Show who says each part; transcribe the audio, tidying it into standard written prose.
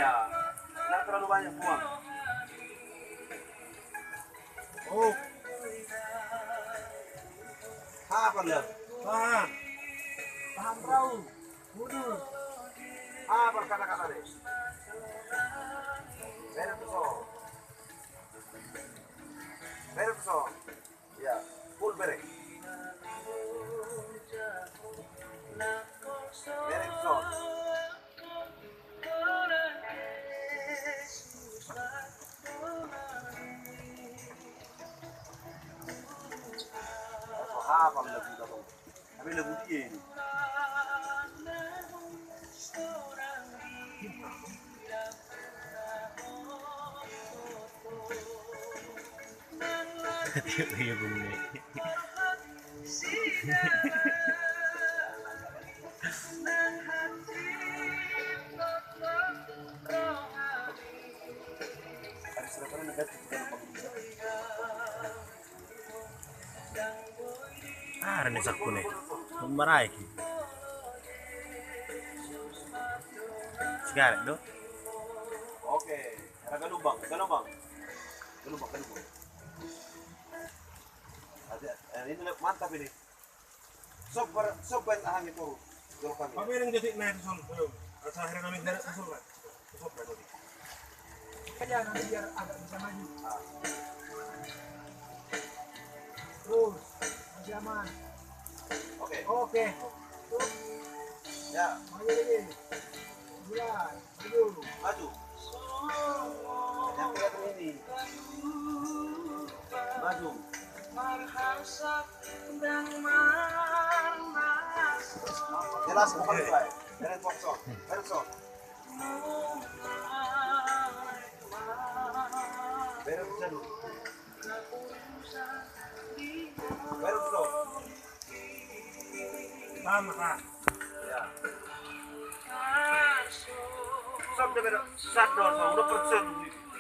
Speaker 1: Ya, nggak terlalu banyak buang. Oh, apa lah? Paham. Paham tahu. Mundur. Apa kata-kata deh? Beres besok. Beres besok. Ya, full beres. Beres besok. Apa lagu itu? Tapi lagu dia ini.
Speaker 2: Iya bumi.
Speaker 1: Ada serapnya negatif juga lupa.
Speaker 2: Ah, rene sakku nih. Memarai ki. Sekarang do.
Speaker 1: Oke, ada lubang. Gelubang. Ada, ini mantap ini. Sobat ahang itu. Jauhkan.
Speaker 3: Kami yang jadi naik susul belum. Rasa akhirnya kami tidak susul kan. Susul kan tadi.
Speaker 4: Kerja nanti biar agak bisa maju. Terus, masih aman.
Speaker 1: Oke.
Speaker 4: Oke. Terus,
Speaker 1: Ya,
Speaker 4: maju lagi. Mulai, maju.
Speaker 1: maju. Yang kelihatan ini. Maju. Jelas bukan mulai. Beres boxon. Beres. Beres dulu. Beres dulu.
Speaker 3: Paham kak?
Speaker 1: Ya. Sob dia beres. Sadar, 100%.